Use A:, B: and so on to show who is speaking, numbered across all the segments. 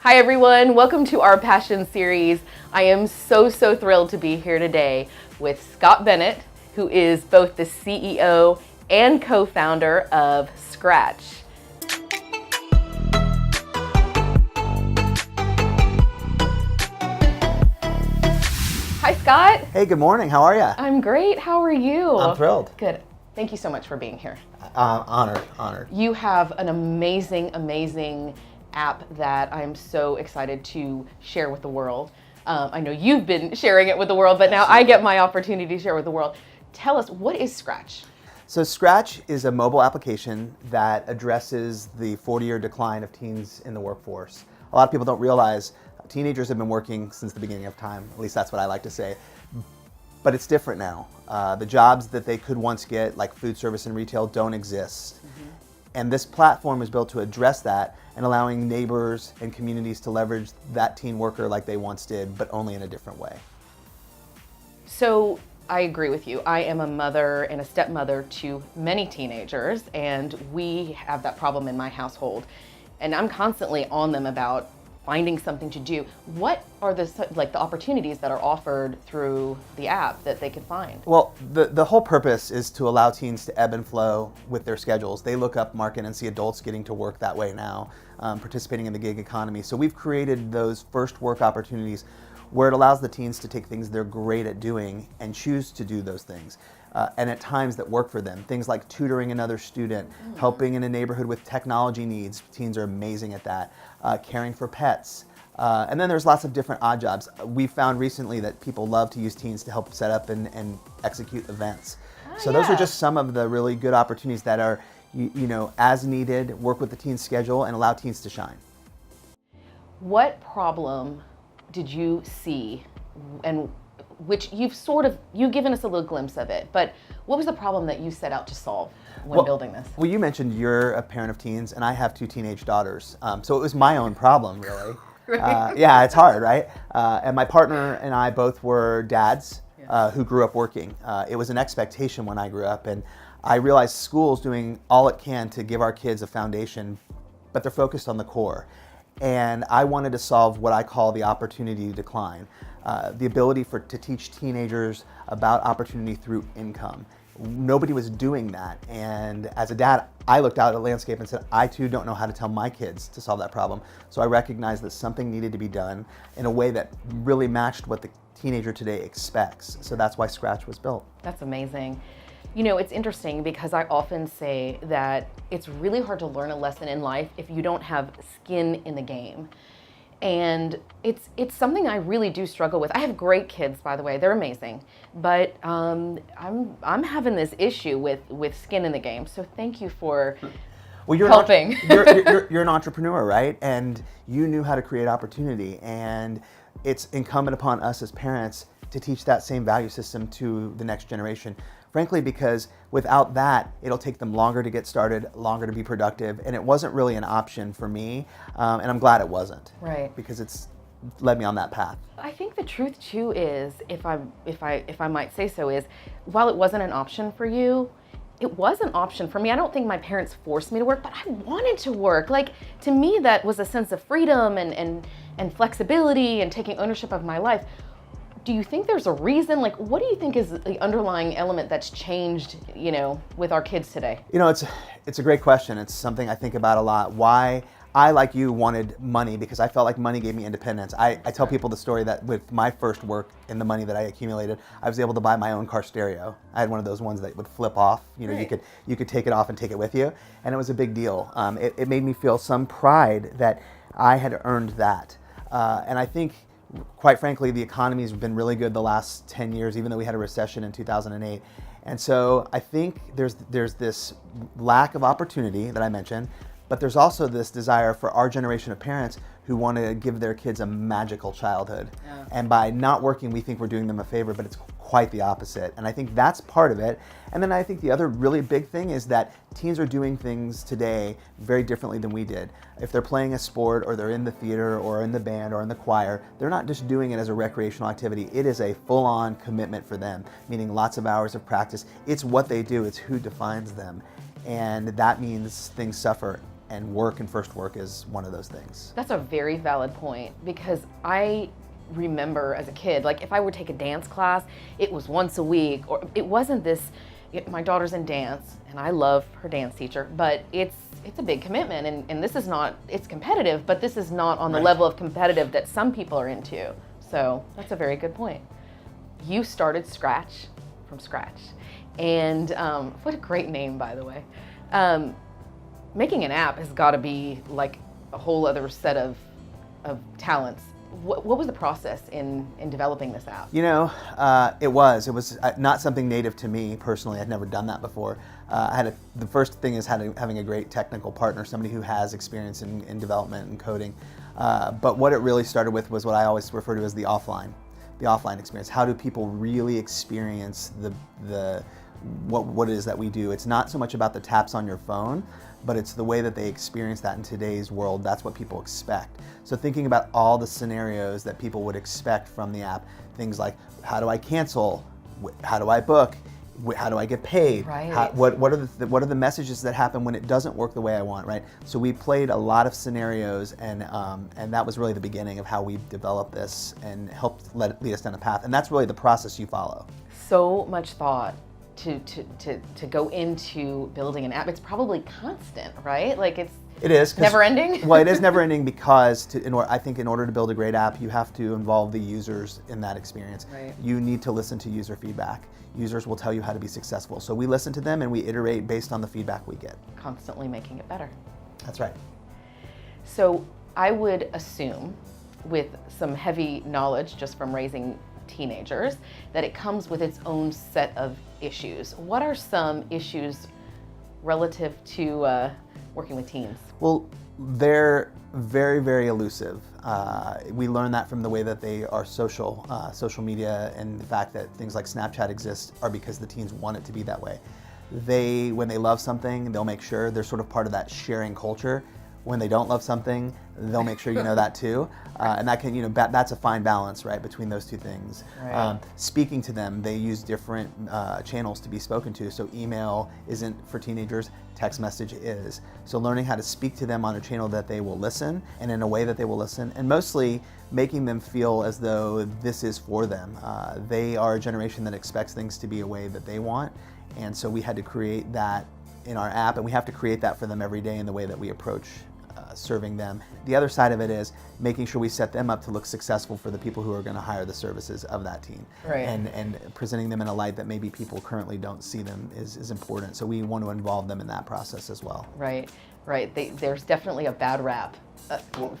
A: Hi everyone, welcome to our Passion series. I am so thrilled to be here today with Scott Bennett, who is both the CEO and co-founder of Skratch. Hi Scott.
B: Hey, good morning. How are you?
A: I'm great. How are you?
B: I'm thrilled.
A: Good. Thank you so much for being here.
B: Honored.
A: You have an amazing app that I'm so excited to share with the world. I know you've been sharing it with the world, but now I get my opportunity to share with the world. Tell us, what is Skratch?
B: So Skratch is a mobile application that addresses the 40-year decline of teens in the workforce. A lot of people don't realize teenagers have been working since the beginning of time. At least that's what I like to say. But it's different now. The jobs that they could once get, like food service and retail, don't exist. And this platform is built to address that and allowing neighbors and communities to leverage that teen worker like they once did, but only in a different way.
A: So I agree with you. I am a mother and a stepmother to many teenagers, and we have that problem in my household. And I'm constantly on them about finding something to do. What are the opportunities that are offered through the app that they can find?
B: Well, the whole purpose is to allow teens to ebb and flow with their schedules. They look up market and see adults getting to work that way now, participating in the gig economy. So we've created those first work opportunities where it allows the teens to take things they're great at doing and choose to do those things. And at times that work for them. Things like tutoring another student, helping in a neighborhood with technology needs. Teens are amazing at that. Caring for pets. And then there's lots of different odd jobs. We found recently that people love to use teens to help set up and execute events. So those are just some of the really good opportunities that are, as needed, work with the teen schedule and allow teens to shine.
A: What problem did you see, and which you've given us a little glimpse of it, but what was the problem that you set out to solve when building this?
B: Well, you mentioned you're a parent of teens, and I have two teenage daughters. So it was my own problem, really.
A: Right.
B: Yeah, it's hard, right? And my partner and I both were dads who grew up working. It was an expectation when I grew up, and I realized school's doing all it can to give our kids a foundation, but they're focused on the core. And I wanted to solve what I call the opportunity decline, the ability to teach teenagers about opportunity through income. Nobody was doing that, and as a dad, I looked out at the landscape and said, I too don't know how to tell my kids to solve that problem. So I recognized that something needed to be done in a way that really matched what the teenager today expects. So that's why Skratch was built.
A: That's amazing. You know, it's interesting because I often say that it's really hard to learn a lesson in life if you don't have skin in the game. And it's something I really do struggle with. I have great kids, by the way; they're amazing. But I'm having this issue with skin in the game. So thank you for helping.
B: You're an entrepreneur, right? And you knew how to create opportunity, and it's incumbent upon us as parents to teach that same value system to the next generation. Frankly, because without that, it'll take them longer to get started, longer to be productive, and it wasn't really an option for me, and I'm glad it wasn't.
A: Right.
B: Because it's led me on that path.
A: I think the truth too is, if I might say so, is while it wasn't an option for you, it was an option for me. I don't think my parents forced me to work, but I wanted to work. Like, to me, that was a sense of freedom and flexibility and taking ownership of my life. Do you think there's a reason? Like, what do you think is the underlying element that's changed, with our kids today?
B: It's a great question. It's something I think about a lot. Why I, like you, wanted money, because I felt like money gave me independence. I tell people the story that with my first work and the money that I accumulated, I was able to buy my own car stereo. I had one of those ones that would flip off.
A: Right.
B: You could take it off and take it with you, and it was a big deal. It made me feel some pride that I had earned that, and I think, quite frankly, the economy's been really good the last 10 years, even though we had a recession in 2008. And so I think there's this lack of opportunity that I mentioned, but there's also this desire for our generation of parents who want to give their kids a magical childhood.
A: Yeah.
B: And by not working, we think we're doing them a favor, but it's quite the opposite. And I think that's part of it. And then I think the other really big thing is that teens are doing things today very differently than we did. If they're playing a sport, or they're in the theater or in the band or in the choir, they're not just doing it as a recreational activity. It is a full-on commitment for them, meaning lots of hours of practice. It's what they do. It's who defines them. And that means things suffer and work and first work is one of those things.
A: That's a very valid point, because I remember as a kid, like if I would take a dance class, it was once a week, or it wasn't this, my daughter's in dance and I love her dance teacher, but it's a big commitment, and this is not, it's competitive, but this is not on the level of competitive that some people are into. So that's a very good point. You started Skratch from scratch. And what a great name, by the way. Making an app has got to be like a whole other set of talents. What was the process in developing this app?
B: You know, it was not something native to me personally. I'd never done that before. The first thing is having a great technical partner, somebody who has experience in development and coding. But what it really started with was what I always refer to as the offline experience. How do people really experience what it is that we do? It's not so much about the taps on your phone, but it's the way that they experience that in today's world. That's what people expect. So thinking about all the scenarios that people would expect from the app, things like, how do I cancel? How do I book? How do I get paid?
A: Right.
B: What are the messages that happen when it doesn't work the way I want, right? So we played a lot of scenarios, and that was really the beginning of how we developed this and helped lead us down a path. And that's really the process you follow.
A: So much thought to go into building an app. It's probably constant, right? Like
B: it is
A: never ending.
B: Well, it is never ending because I think in order to build a great app, you have to involve the users in that experience.
A: Right.
B: You need to listen to user feedback. Users will tell you how to be successful. So we listen to them and we iterate based on the feedback we get.
A: Constantly making it better.
B: That's right.
A: So I would assume, with some heavy knowledge just from raising teenagers, that it comes with its own set of issues. What are some issues relative to working with teens?
B: Well, they're very, very elusive. We learn that from the way that they are social media, and the fact that things like Snapchat exist are because the teens want it to be that way. When they love something, they'll make sure they're sort of part of that sharing culture. When they don't love something, they'll make sure you know that too. And that can, that's a fine balance, right, between those two things.
A: Right.
B: Speaking to them, they use different channels to be spoken to. So email isn't for teenagers, text message is. So learning how to speak to them on a channel that they will listen, and in a way that they will listen, and mostly making them feel as though this is for them. They are a generation that expects things to be a way that they want, and so we had to create that in our app, and we have to create that for them every day in the way that we approach serving them. The other side of it is making sure we set them up to look successful for the people who are going to hire the services of that teen.
A: Right.
B: And presenting them in a light that maybe people currently don't see them is important. So we want to involve them in that process as well.
A: Right. There's definitely a bad rap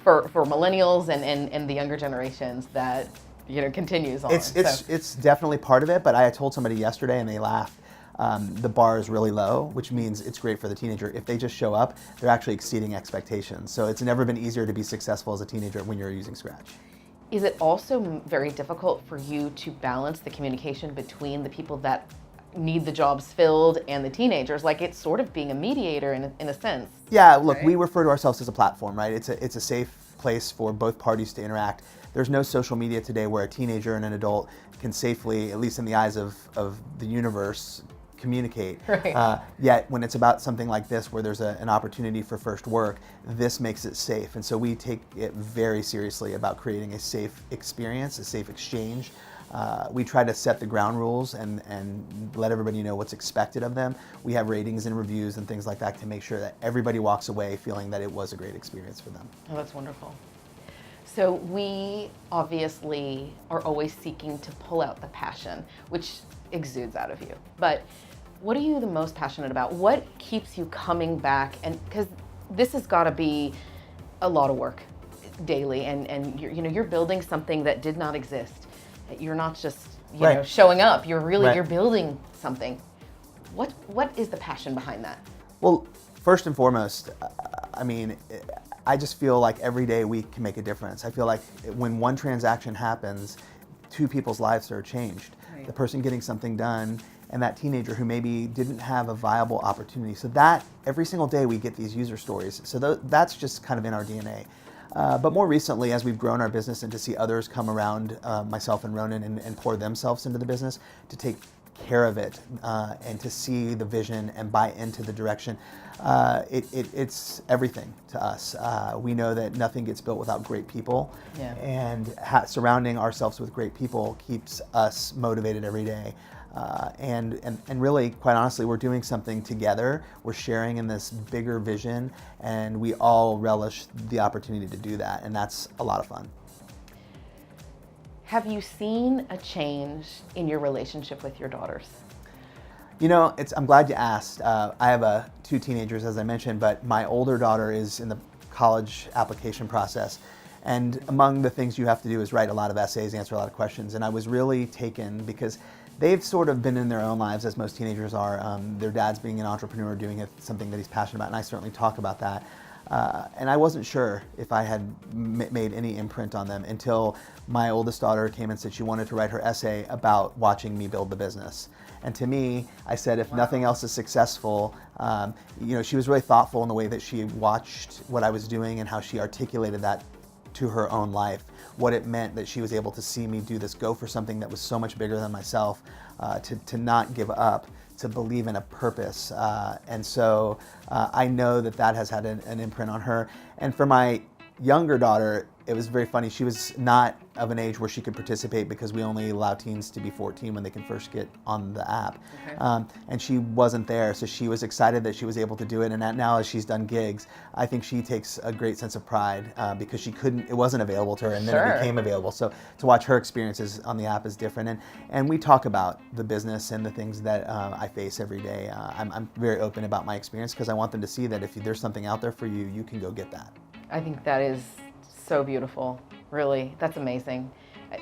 A: for millennials and the younger generations that continues on.
B: It's definitely part of it, but I told somebody yesterday and they laughed. The bar is really low, which means it's great for the teenager. If they just show up, they're actually exceeding expectations. So it's never been easier to be successful as a teenager when you're using Skratch.
A: Is it also very difficult for you to balance the communication between the people that need the jobs filled and the teenagers? Like, it's sort of being a mediator in a sense.
B: Yeah, look,
A: right?
B: We refer to ourselves as a platform, right? It's a safe place for both parties to interact. There's no social media today where a teenager and an adult can safely, at least in the eyes of the universe, communicate.
A: Right.
B: Yet when it's about something like this where there's an opportunity for first work, this makes it safe. And so we take it very seriously about creating a safe experience, a safe exchange. We try to set the ground rules and let everybody know what's expected of them. We have ratings and reviews and things like that to make sure that everybody walks away feeling that it was a great experience for them.
A: Oh, that's wonderful. So we obviously are always seeking to pull out the passion, which exudes out of you. But what are you the most passionate about? What keeps you coming back? And because this has got to be a lot of work daily, and you're building something that did not exist. You're not just showing up. You're really you're building something. What is the passion behind that?
B: Well, first and foremost, I just feel like every day we can make a difference. I feel like when one transaction happens, two people's lives are changed. Right. The person getting something done and that teenager who maybe didn't have a viable opportunity. So that every single day we get these user stories. So that's just kind of in our DNA. But more recently, as we've grown our business and to see others come around, myself and Ronan, and pour themselves into the business, to take care of it and to see the vision and buy into the direction, it's everything to us. We know that nothing gets built without great people, and surrounding ourselves with great people keeps us motivated every day. And really, quite honestly, we're doing something together. We're sharing in this bigger vision, and we all relish the opportunity to do that, and that's a lot of fun.
A: Have you seen a change in your relationship with your daughters?
B: You know, I'm glad you asked. I have 2 teenagers, as I mentioned, but my older daughter is in the college application process. And among the things you have to do is write a lot of essays, answer a lot of questions. And I was really taken because they've sort of been in their own lives, as most teenagers are. Their dad's being an entrepreneur, doing something that he's passionate about, and I certainly talk about that. And I wasn't sure if I had made any imprint on them until my oldest daughter came and said she wanted to write her essay about watching me build the business. And to me, I said, if nothing else is successful, she was really thoughtful in the way that she watched what I was doing and how she articulated that to her own life, what it meant that she was able to see me do this, go for something that was so much bigger than myself, to not give up, to believe in a purpose. And so I know that has had an imprint on her. And for my younger daughter, it was very funny. She was not of an age where she could participate because we only allow teens to be 14 when they can first get on the app. Okay. And she wasn't there, so she was excited that she was able to do it. And now as she's done gigs, I think she takes a great sense of pride because it wasn't available to her, and then it became available. So to watch her experiences on the app is different. And we talk about the business and the things that I face every day. I'm very open about my experience because I want them to see that if there's something out there for you, you can go get that.
A: I think that is so beautiful, really. That's amazing.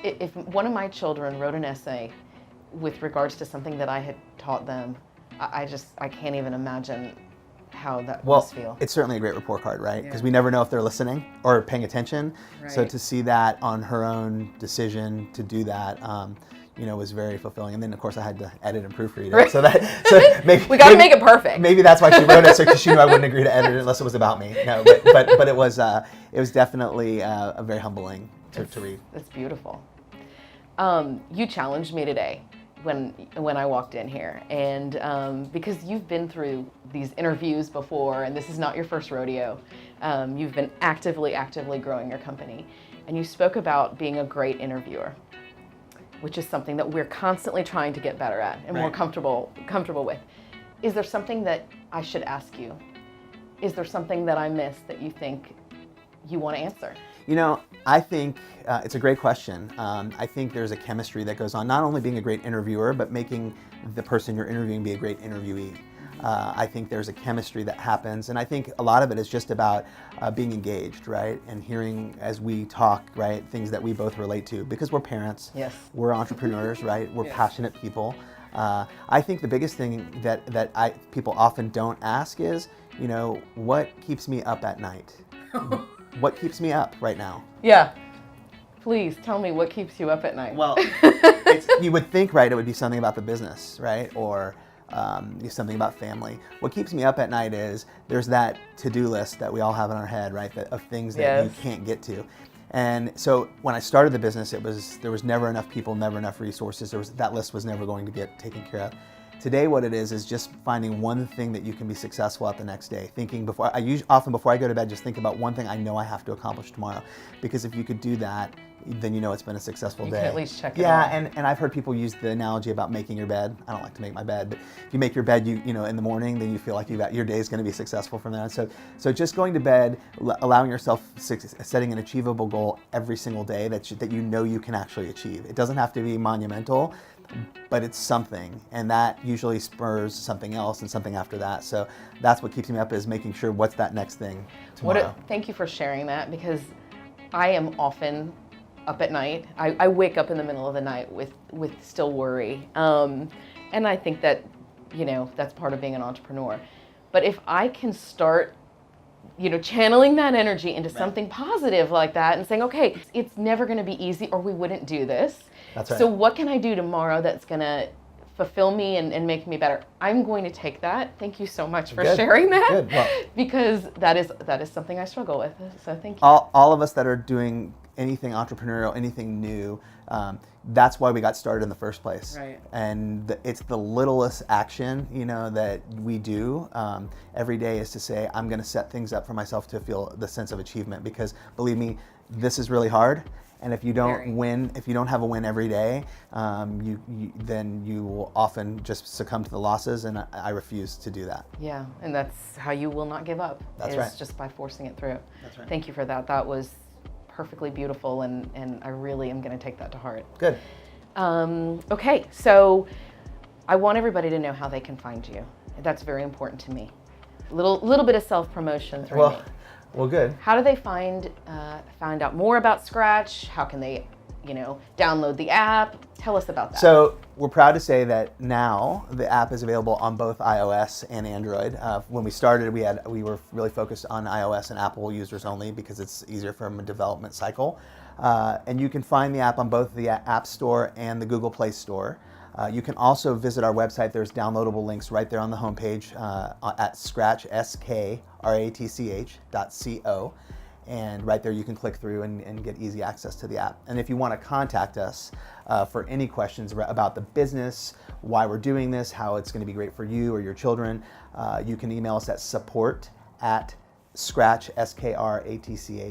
A: If one of my children wrote an essay with regards to something that I had taught them, I can't even imagine how that must feel.
B: It's certainly a great report card, right? Because we never know if they're listening or paying attention. Right. So to see that on her own decision to do that, was very fulfilling. And then, of course, I had to edit and proofread it. Right. So maybe
A: we got to make it perfect.
B: Maybe that's why she wrote it, so she knew I wouldn't agree to edit it unless it was about me. No, but it was definitely a very humbling to read.
A: It's beautiful. You challenged me today when I walked in here, and because you've been through these interviews before, and this is not your first rodeo. You've been actively growing your company, and you spoke about being a great interviewer, which is something that we're constantly trying to get better at and more comfortable with. Is there something that I should ask you? Is there something that I missed that you think you want to answer?
B: I think it's a great question. I think there's a chemistry that goes on, not only being a great interviewer, but making the person you're interviewing be a great interviewee. I think there's a chemistry that happens, and I think a lot of it is just about being engaged, right? And hearing as we talk, right, things that we both relate to, because we're parents, we're entrepreneurs, right? We're passionate people. I think the biggest thing that people often don't ask is, what keeps me up at night? What keeps me up right now?
A: Yeah. Please tell me what keeps you up at night.
B: Well, you would think, right, it would be something about the business, right? Or something about family. What keeps me up at night is there's that to-do list that we all have in our head, right, of things that you can't get to. And so when I started the business, there was never enough people, never enough resources. That list was never going to get taken care of. Today, what it is just finding one thing that you can be successful at the next day. Thinking before I go to bed, just think about one thing I know I have to accomplish tomorrow. Because if you could do that, then it's been a successful day.
A: You can at least check it off.
B: Yeah, and I've heard people use the analogy about making your bed. I don't like to make my bed, but if you make your bed, in the morning, then you feel like your day is going to be successful from that. So just going to bed, allowing yourself setting an achievable goal every single day that you can actually achieve. It doesn't have to be monumental, but it's something, and that usually spurs something else and something after that. So that's what keeps me up, is making sure what's that next thing tomorrow.
A: Thank you for sharing that, because I am often up at night. I wake up in the middle of the night with still worry, and I think that that's part of being an entrepreneur. But if I can start channeling that energy into something positive like that and saying, okay, it's never going to be easy, or we wouldn't do this.
B: That's right.
A: So what can I do tomorrow that's going to fulfill me and make me better? I'm going to take that. Thank you so much for sharing that.
B: Good. Well,
A: because that is something I struggle with. So thank you.
B: All of us that are doing anything entrepreneurial, anything new. That's why we got started in the first place.
A: Right.
B: And it's the littlest action, that we do every day is to say, I'm going to set things up for myself to feel the sense of achievement, because believe me, this is really hard. And if you don't win, if you don't have a win every day, then you will often just succumb to the losses, and I refuse to do that.
A: Yeah, and that's how you will not give up.
B: That's right.
A: Just by forcing it through.
B: That's right.
A: Thank you for that. That was perfectly beautiful, and I really am going to take that to heart.
B: Good.
A: Okay, so I want everybody to know how they can find you. That's very important to me. Little bit of self-promotion through me.
B: Well, good.
A: How do they find out more about Skratch? How can they, download the app? Tell us about that.
B: So we're proud to say that now the app is available on both iOS and Android. When we started, we were really focused on iOS and Apple users only because it's easier from a development cycle. And you can find the app on both the App Store and the Google Play Store. You can also visit our website. There's downloadable links right there on the homepage at Skratch, skratch.co. And right there you can click through and get easy access to the app. And if you want to contact us for any questions about the business, why we're doing this, how it's going to be great for you or your children, you can email us at support@Skratch,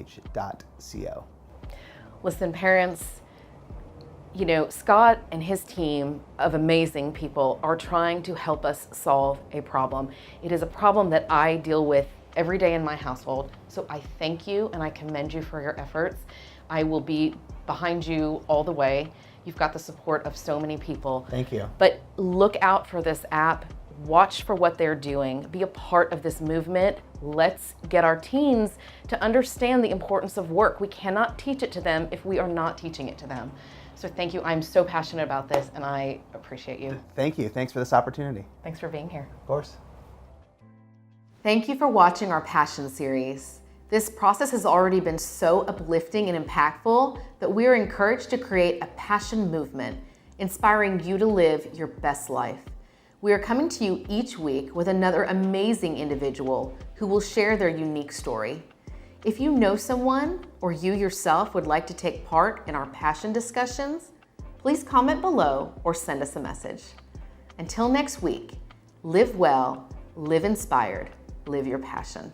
B: skratch.co.
A: Listen, parents, Scott and his team of amazing people are trying to help us solve a problem. It is a problem that I deal with every day in my household. So I thank you and I commend you for your efforts. I will be behind you all the way. You've got the support of so many people.
B: Thank you.
A: But look out for this app. Watch for what they're doing. Be a part of this movement. Let's get our teens to understand the importance of work. We cannot teach it to them if we are not teaching it to them. So thank you. I'm so passionate about this and I appreciate you.
B: Thank you. Thanks for this opportunity.
A: Thanks for being here.
B: Of course.
A: Thank you for watching our Passion series. This process has already been so uplifting and impactful that we are encouraged to create a passion movement, inspiring you to live your best life. We are coming to you each week with another amazing individual who will share their unique story. If you know someone or you yourself would like to take part in our passion discussions, please comment below or send us a message. Until next week, live well, live inspired, live your passion.